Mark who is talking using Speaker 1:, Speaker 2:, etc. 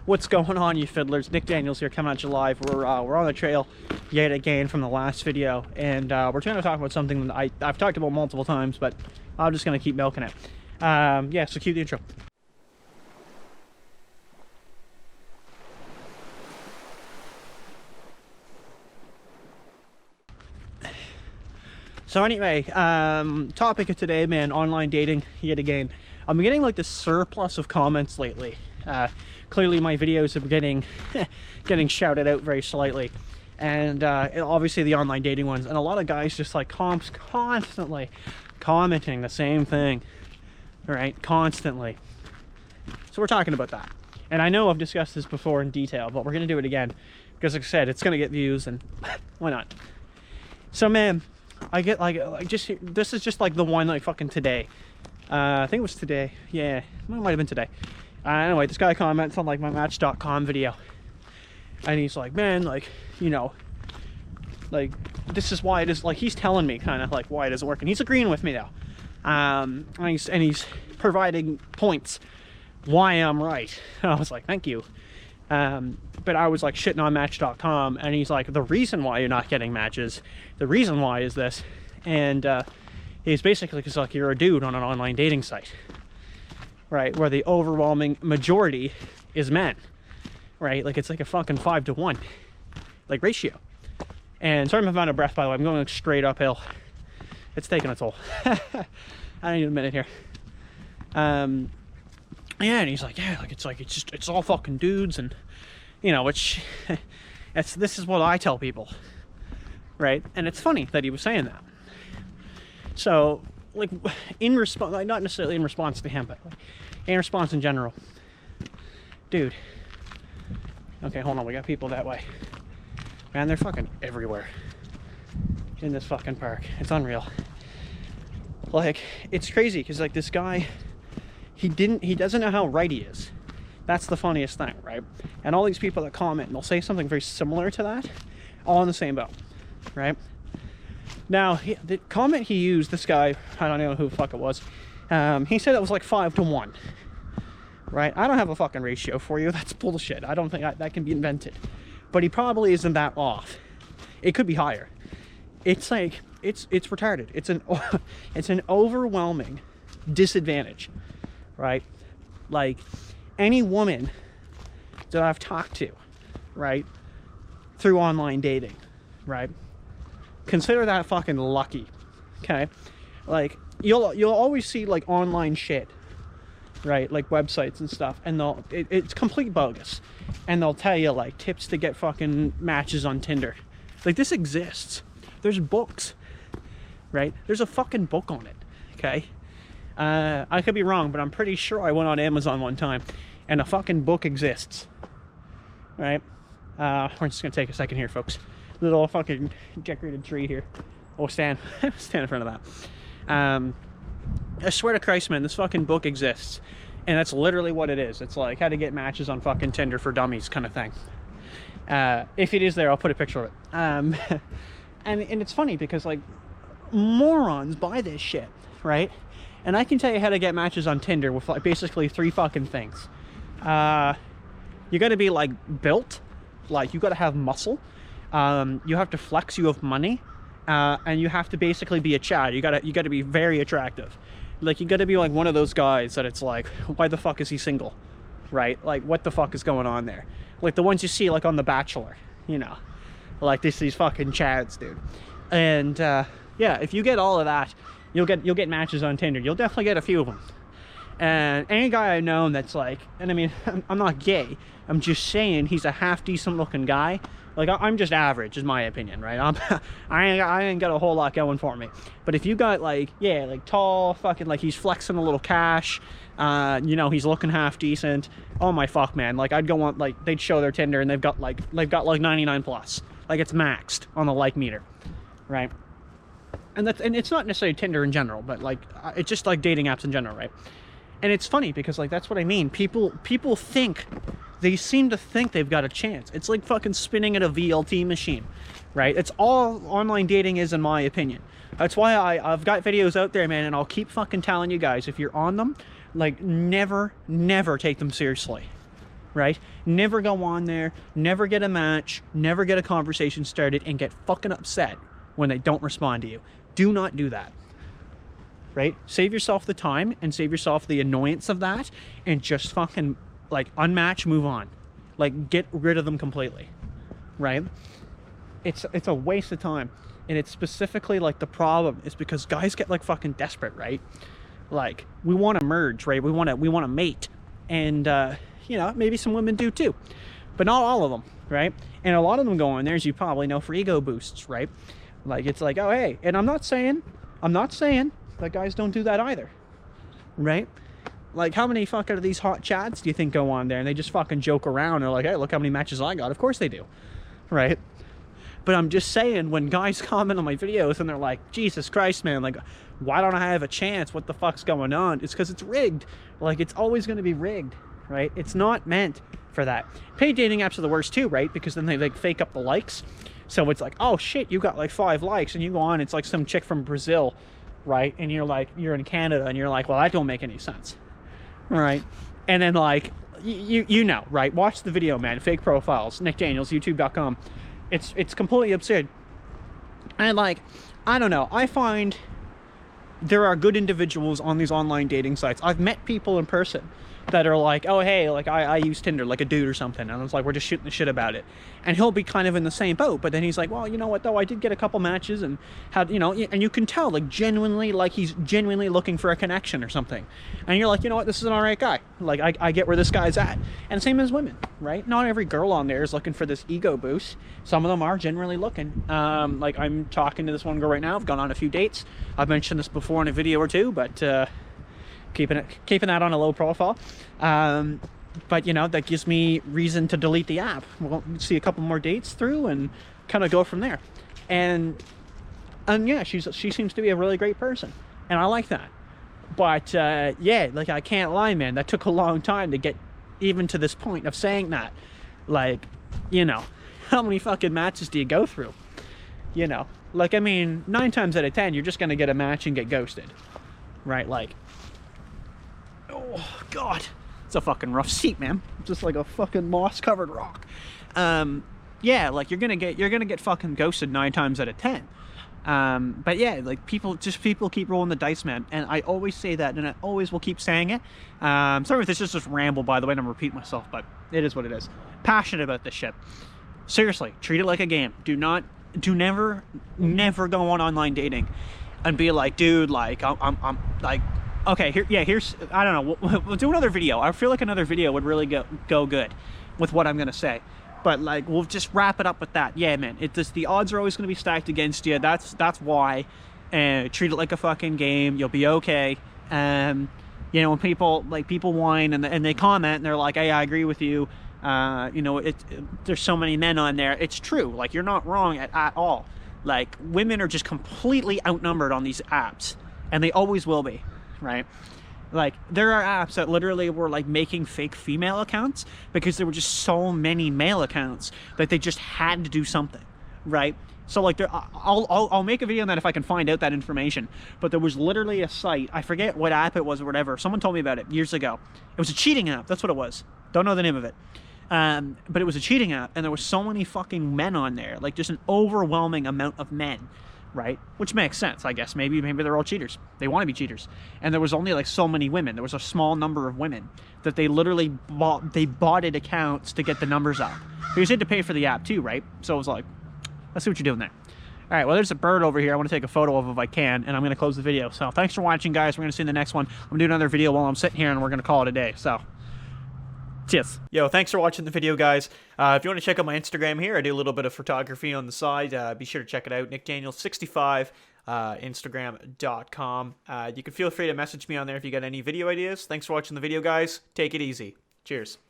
Speaker 1: What's going on, you fiddlers? Nick Daniels here, coming at you live. We're on the trail yet again from the last video, and we're going to talk about something that I've talked about multiple times, but I'm just going to keep milking it. Yeah, so cue the intro. So anyway, topic of today, man, online dating yet again. I'm getting like this surplus of comments lately. Clearly my videos are getting shouted out very slightly, and obviously the online dating ones, and a lot of guys just like constantly commenting the same thing, right? Constantly. So we're talking about that, and I know I've discussed this before in detail, but we're gonna do it again because, like I said, it's gonna get views, and why not? So man, I get like just this is just like the one like fucking today. I think it was today. Yeah, it might have been today. Anyway, this guy comments on like my Match.com video, and he's like, man, like, you know, like, this is why it is, like, he's telling me kind of like why it doesn't work, and he's agreeing with me though. And he's providing points why I'm right. And I was like, thank you. But I was like shitting on Match.com, and he's like, the reason why you're not getting matches, the reason why is this, and he's basically because like you're a dude on an online dating site, right, where the overwhelming majority is men, right? Like it's like a fucking 5-to-1 like ratio. And sorry if I'm out of breath, by the way, I'm going like straight uphill. It's taking a toll. I need a minute here. Yeah, and he's like, yeah, like it's all fucking dudes, and you know, which this is what I tell people, right? And it's funny that he was saying that. So like in response, like not necessarily in response to him, but like in response in general, dude. Okay, hold on, we got people that way. Man, they're fucking everywhere in this fucking park. It's unreal. Like, it's crazy because like this guy, he doesn't know how right he is. That's the funniest thing, right? And all these people that comment, and they'll say something very similar to that, all in the same boat, right? Now, the comment he used, this guy, I don't know who the fuck it was, he said it was like 5-to-1, right? I don't have a fucking ratio for you. That's bullshit. I don't think that can be invented. But he probably isn't that off. It could be higher. It's like, it's retarded. It's an overwhelming disadvantage, right? Like, any woman that I've talked to, right, through online dating, right, consider that fucking lucky. Okay, like you'll always see like online shit, right, like websites and stuff, and it's complete bogus, and they'll tell you like tips to get fucking matches on Tinder. Like, this exists. There's books, right? There's a fucking book on it. Okay, I could be wrong, but I'm pretty sure I went on Amazon one time and a fucking book exists, right? We're just gonna take a second here, folks. Little fucking decorated tree here. Oh, stand in front of that. I swear to Christ, man, this fucking book exists, and that's literally what it is. It's like how to get matches on fucking Tinder for dummies kind of thing. If it is there, I'll put a picture of it. And it's funny because like morons buy this shit, right? And I can tell you how to get matches on Tinder with like basically 3 fucking things. You got to be like built, like you got to have muscle. You have to flex, you have money, and you have to basically be a Chad. You gotta be very attractive. Like, you gotta be like one of those guys that it's like, why the fuck is he single, right? Like, what the fuck is going on there? Like the ones you see like on The Bachelor, you know, like these fucking Chads, dude. And yeah, if you get all of that, you'll get matches on Tinder. You'll definitely get a few of them. And any guy I've known that's like, and I mean, I'm not gay, I'm just saying he's a half decent looking guy. Like, I'm just average, is my opinion, right? I ain't got a whole lot going for me. But if you got like, yeah, like tall, fucking like he's flexing a little cash, you know, he's looking half decent. Oh my fuck, man! Like, I'd go on, like they'd show their Tinder and they've got like 99 plus, like it's maxed on the like meter, right? And it's not necessarily Tinder in general, but like it's just like dating apps in general, right? And it's funny because like that's what I mean. People think. They seem to think they've got a chance. It's like fucking spinning at a VLT machine, right? It's all online dating is, in my opinion. That's why I've got videos out there, man, and I'll keep fucking telling you guys, if you're on them, like, never take them seriously, right? Never go on there, never get a match, never get a conversation started, and get fucking upset when they don't respond to you. Do not do that, right? Save yourself the time and save yourself the annoyance of that, and just fucking, like, unmatch, move on. Like, get rid of them completely, right? It's a waste of time. And it's specifically, like, the problem is because guys get, like, fucking desperate, right? Like, we want to merge, right? We want to mate. And, you know, maybe some women do too, but not all of them, right? And a lot of them go in there, as you probably know, for ego boosts, right? Like, it's like, oh, hey, and I'm not saying that guys don't do that either, right? Like, how many fucking of these hot chats do you think go on there and they just fucking joke around? They're like, hey, look how many matches I got. Of course they do, right? But I'm just saying, when guys comment on my videos and they're like, Jesus Christ, man, like, why don't I have a chance? What the fuck's going on? It's because it's rigged. Like, it's always going to be rigged, right? It's not meant for that. Paid dating apps are the worst too, right? Because then they, like, fake up the likes. So it's like, oh shit, you got like 5 likes, and you go on, it's like some chick from Brazil, right? And you're like, you're in Canada, and you're like, well, that don't make any sense, right? And then, like, you know, right? Watch the video, man. Fake profiles, Nick Daniels, youtube.com. It's completely absurd. And, like, I don't know, I find there are good individuals on these online dating sites. I've met people in person that are like, oh, hey, like, I use Tinder, like a dude or something, and it's like, we're just shooting the shit about it. And he'll be kind of in the same boat, but then he's like, well, you know what, though, I did get a couple matches, and had, you know, and you can tell, like, genuinely, like, he's genuinely looking for a connection or something. And you're like, you know what, this is an alright guy. Like, I get where this guy's at. And same as women, right? Not every girl on there is looking for this ego boost. Some of them are genuinely looking. Like, I'm talking to this one girl right now. I've gone on a few dates. I've mentioned this before in a video or two, but keeping that on a low profile. But, you know, that gives me reason to delete the app. We'll see a couple more dates through and kind of go from there. And yeah, she seems to be a really great person, and I like that. But yeah, like, I can't lie, man, that took a long time to get even to this point of saying that. Like, you know, how many fucking matches do you go through? You know, like, I mean, 9 times out of 10 you're just gonna get a match and get ghosted, right? Like, oh god, it's a fucking rough seat, man. Just like a fucking moss covered rock. Yeah, like, you're gonna get fucking ghosted 9 times out of 10. But yeah, like, people keep rolling the dice, man. And I always say that, and I always will keep saying it. Sorry if this is just ramble, by the way, and I'm repeating myself, but it is what it is. Passionate about this shit. Seriously, treat it like a game. Never go on online dating and be like, dude, like, I'm like, okay, here's, I don't know, we'll do another video. I feel like another video would really go good with what I'm gonna say. But, like, we'll just wrap it up with that. Yeah, man, the odds are always going to be stacked against you. That's why. Treat it like a fucking game. You'll be okay. You know, when people whine and they comment and they're like, hey, I agree with you. You know, there's so many men on there. It's true. Like, you're not wrong at all. Like, women are just completely outnumbered on these apps, and they always will be, right? Like, there are apps that literally were, like, making fake female accounts because there were just so many male accounts that they just had to do something, right? So, like, I'll make a video on that if I can find out that information. But there was literally a site, I forget what app it was or whatever. Someone told me about it years ago. It was a cheating app. That's what it was. Don't know the name of it. But it was a cheating app, and there were so many fucking men on there, like, just an overwhelming amount of men, right? Which makes sense, I guess. Maybe they're all cheaters. They want to be cheaters. And there was only, like, so many women. There was a small number of women that they literally botted accounts to get the numbers up. Because you had to pay for the app too, right? So it was like, let's see what you're doing there. All right, well, there's a bird over here I want to take a photo of if I can, and I'm going to close the video. So thanks for watching, guys. We're going to see you in the next one. I'm going to do another video while I'm sitting here, and we're going to call it a day. So cheers. Yo, thanks for watching the video, guys. If you want to check out my Instagram here, I do a little bit of photography on the side. Be sure to check it out, nickdaniels65, instagram.com. You can feel free to message me on there if you got any video ideas. Thanks for watching the video, guys. Take it easy. Cheers.